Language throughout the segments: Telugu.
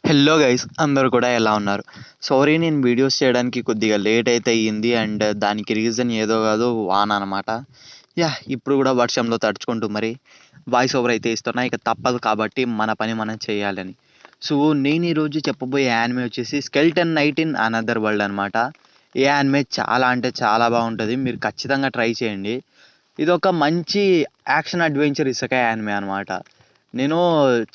హలో గైస్, అందరూ కూడా ఎలా ఉన్నారు? సారీ, నేను వీడియోస్ చేయడానికి కొద్దిగా లేట్ అయితే అయ్యింది. అండ్ దానికి రీజన్ ఏదో కాదు, వాన అనమాట. ఇప్పుడు కూడా వర్షంలో తడుచుకుంటూ మరి వాయిస్ ఓవర్ అయితే ఇస్తున్నా. ఇక తప్పదు కాబట్టి మన పని మనం చేయాలని. సో నేను ఈరోజు చెప్పబోయే యానిమే వచ్చేసి skeleton night in another world అనమాట. ఈ యానిమే చాలా అంటే చాలా బాగుంటుంది, మీరు ఖచ్చితంగా ట్రై చేయండి. ఇది ఒక మంచి యాక్షన్ అడ్వెంచర్ ఇసకాయ యానిమే అనమాట. నేను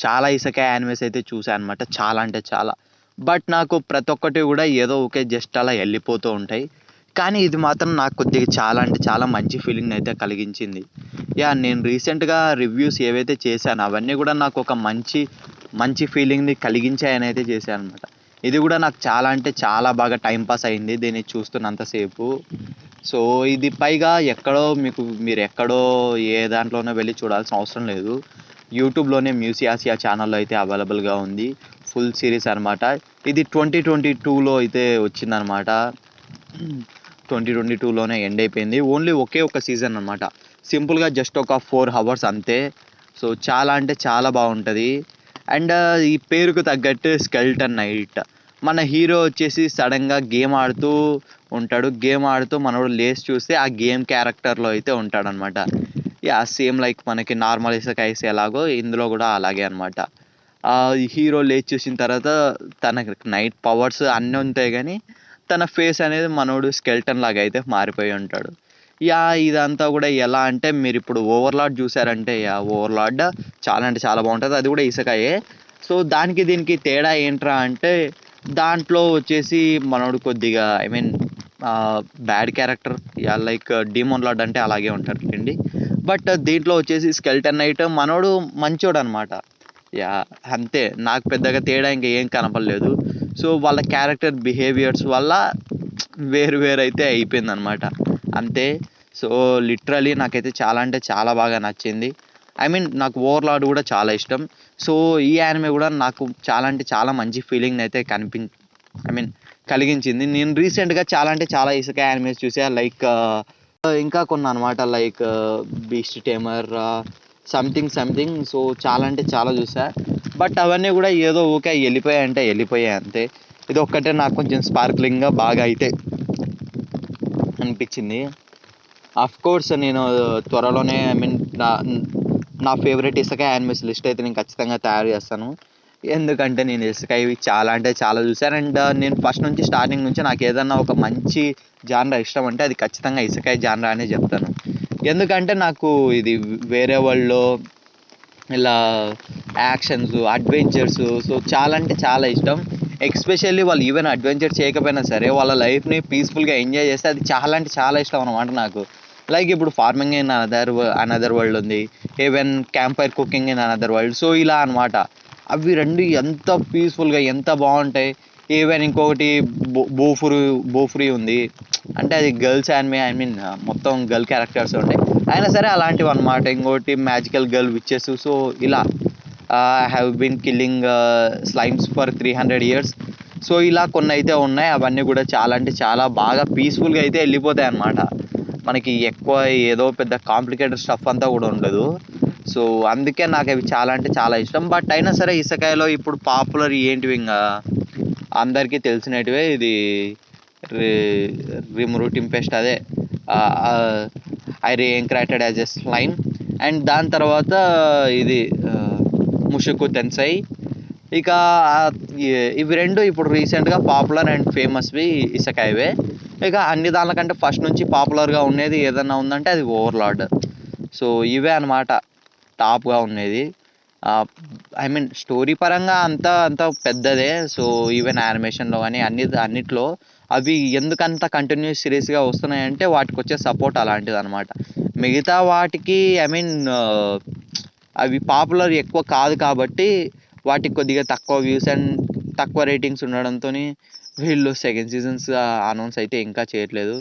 చాలా ఇసకాయ యానిమేస్ అయితే చూసాను అనమాట, చాలా అంటే చాలా. బట్ నాకు ప్రతి ఒక్కటి కూడా ఏదో ఒకే జస్ట్ అలా వెళ్ళిపోతూ ఉంటాయి. కానీ ఇది మాత్రం నాకు కొద్దిగా చాలా అంటే చాలా మంచి ఫీలింగ్ అయితే కలిగించింది. నేను రీసెంట్గా రివ్యూస్ ఏవైతే చేశానో అవన్నీ కూడా నాకు ఒక మంచి మంచి ఫీలింగ్ని కలిగించాయని అయితే చేశాను అనమాట. ఇది కూడా నాకు చాలా అంటే చాలా బాగా టైంపాస్ అయింది దీన్ని చూస్తున్నంతసేపు. సో ఇది పైగా మీరు ఎక్కడో ఏ దాంట్లోనో వెళ్ళి చూడాల్సిన అవసరం లేదు. యూట్యూబ్లోనే మ్యూసియాసియా ఛానల్లో అయితే అవైలబుల్గా ఉంది, ఫుల్ సిరీస్ అనమాట. ఇది 2022లో అయితే వచ్చిందనమాట. 2022లోనే ఎండ్ అయిపోయింది. ఓన్లీ ఒకే ఒక సీజన్ అనమాట. సింపుల్గా జస్ట్ ఒక 4 hours అంతే. సో చాలా అంటే చాలా బాగుంటుంది. అండ్ ఈ పేరుకు తగ్గట్టు స్కెల్టన్ నైట్. మన హీరో వచ్చేసి సడన్గా గేమ్ ఆడుతూ ఉంటాడు. గేమ్ ఆడుతూ మనోడు లేచి చూస్తే ఆ గేమ్ క్యారెక్టర్లో అయితే ఉంటాడనమాట. సేమ్ లైక్ మనకి నార్మల్ ఇసకైస్ ఎలాగో ఇందులో కూడా అలాగే అనమాట. హీరో లేచి చూసిన తర్వాత తనకి నైట్ పవర్స్ అన్నీ ఉంటాయి, కానీ తన ఫేస్ అనేది మనోడు స్కెల్టన్ లాగా అయితే మారిపోయి ఉంటాడు. ఇదంతా కూడా ఎలా అంటే, మీరు ఇప్పుడు ఓవర్లార్డ్ చూసారంటే ఓవర్లార్డ్ చాలా అంటే చాలా బాగుంటుంది, అది కూడా ఇసకాయే. సో దానికి దీనికి తేడా ఏంట్రా అంటే, దాంట్లో వచ్చేసి మనోడు కొద్దిగా bad character, like demon lord అంటే అలాగే ఉంటారు అండి. బట్ దీంట్లో వచ్చేసి స్కెల్టన్ నైట్ మనోడు మంచోడు అనమాట. అంతే, నాకు పెద్దగా తేడా ఇంకా ఏం కనపడలేదు. సో వాళ్ళ క్యారెక్టర్ బిహేవియర్స్ వల్ల వేరు అయితే అయిపోయిందనమాట, అంతే. సో లిటరలీ నాకైతే చాలా అంటే చాలా బాగా నచ్చింది. నాకు ఓవర్లార్డ్ కూడా చాలా ఇష్టం. సో ఈ యానిమే కూడా నాకు చాలా అంటే చాలా మంచి ఫీలింగ్ అయితే కలిగించింది. నేను రీసెంట్గా చాలా అంటే చాలా ఇసుక యానిమేస్ చూసా, లైక్ ఇంకా కొన్ని అనమాట, లైక్ బీస్ట్ టేమర్, సంథింగ్. సో చాలా అంటే చాలా చూసా. బట్ అవన్నీ కూడా ఏదో ఓకే వెళ్ళిపోయాయి అంతే. ఇది ఒక్కటే నాకు కొంచెం స్పార్క్లింగ్గా బాగా అయితే అనిపించింది. కోర్స్ నేను త్వరలోనే నా ఫేవరెట్ ఇసుక యానిమేస్ లిస్ట్ అయితే నేను ఖచ్చితంగా తయారు చేస్తాను. ఎందుకంటే నేను ఇసుక ఇవి చాలా అంటే చాలా చూశాను. అండ్ నేను ఫస్ట్ నుంచి స్టార్టింగ్ నుంచి నాకు ఏదన్నా ఒక మంచి జానరా ఇష్టం అంటే అది ఖచ్చితంగా ఇసుకాయ జానరా అనే చెప్తాను. ఎందుకంటే నాకు ఇది వేరే వరల్డ్లో ఇలా యాక్షన్స్, అడ్వెంచర్స్, సో చాలా అంటే చాలా ఇష్టం. ఎస్పెషల్లీ వాళ్ళు ఈవెన్ అడ్వెంచర్ చేయకపోయినా సరే వాళ్ళ లైఫ్ని పీస్ఫుల్గా ఎంజాయ్ చేస్తే అది చాలా అంటే చాలా ఇష్టం అనమాట నాకు. లైక్ ఇప్పుడు ఫార్మింగ్ ఇన్ అనదర్ వరల్డ్ ఉంది, even camp fire cooking in another world. So ఇలా అనమాట. అవి రెండు ఎంత పీస్ఫుల్గా ఎంత బాగుంటాయి. ఈవెన్ ఇంకొకటి బోఫ్రీ ఉంది, అంటే అది గర్ల్స్ యానిమే, మొత్తం గర్ల్ క్యారెక్టర్స్ ఉంటాయి. అయినా సరే అలాంటివి అనమాట. ఇంకోటి మ్యాజికల్ గర్ల్ విచ్చెస్. సో ఇలా have been killing slimes for 300 years. So ఇలా కొన్ని అయితే ఉన్నాయి. అవన్నీ కూడా చాలా అంటే చాలా బాగా పీస్ఫుల్గా అయితే వెళ్ళిపోతాయి అన్నమాట. మనకి ఎక్కువ ఏదో పెద్ద కాంప్లికేటెడ్ స్టఫ్ అంతా కూడా ఉండదు. సో అందుకే నాకు అవి చాలా అంటే చాలా ఇష్టం. బట్ అయినా సరే ఇసకాయలో ఇప్పుడు పాపులర్ ఏంటివి, ఇంకా అందరికీ తెలిసినటివే. ఇది రిమ్రూ టింపెస్ట్, అదే I reincarnated as a slime. And దాని తర్వాత ఇది ముషుకు టెన్సై. ఇక ఇవి రెండు ఇప్పుడు రీసెంట్గా పాపులర్ అండ్ ఫేమస్వి ఇసకాయవే. ఇక అన్ని దానికంటే ఫస్ట్ నుంచి పాపులర్గా ఉండేది ఏదన్నా ఉందంటే అది ఓవర్లార్డ్. సో ఇవే అనమాట టాప్గా ఉండేది. స్టోరీ పరంగా అంత పెద్దదే. సో ఈవెన్ యానిమేషన్లో కానీ అన్నిట్లో అవి ఎందుకంత కంటిన్యూస్ సిరీస్గా వస్తున్నాయంటే వాటికి వచ్చే సపోర్ట్ అలాంటిది అనమాట. మిగతా వాటికి అవి పాపులర్ ఎక్కువ కాదు కాబట్టి వాటికి కొద్దిగా తక్కువ వ్యూస్ అండ్ తక్కువ రేటింగ్స్ ఉండడంతో వీళ్ళు సెకండ్ సీజన్స్ అనౌన్స్ అయితే ఇంకా చేయట్లేదు.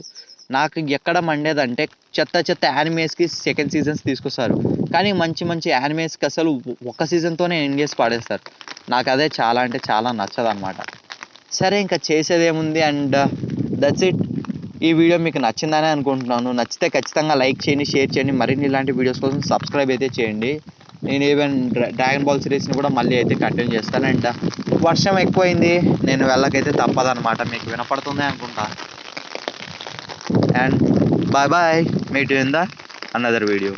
నాకు ఎక్కడ మండేదంటే, చెత్త యానిమేస్కి సెకండ్ సీజన్స్ తీసుకొస్తారు, కానీ మంచి యానిమేస్కి అసలు ఒక సీజన్తోనే ఎండ్ చేసి పాడేస్తారు. నాకు అదే చాలా అంటే చాలా నచ్చదన్నమాట. సరే, ఇంకా చేసేదేముంది. And that's it. ఈ వీడియో మీకు నచ్చిందనే అనుకుంటున్నాను. నచ్చితే ఖచ్చితంగా లైక్ చేయండి, షేర్ చేయండి. మరిన్ని ఇలాంటి వీడియోస్ కోసం సబ్స్క్రైబ్ అయితే చేయండి. నేను ఈవెన్ డ్రాగన్ బాల్ సిరీస్ని కూడా మళ్ళీ అయితే కంటిన్యూ చేస్తాను. అండ్ వర్షం ఎక్కువైంది, నేను వెళ్ళకైతే తప్పదన్నమాట. మీకు వినపడుతుంది అనుకుంటా. And bye bye, meet in the another video.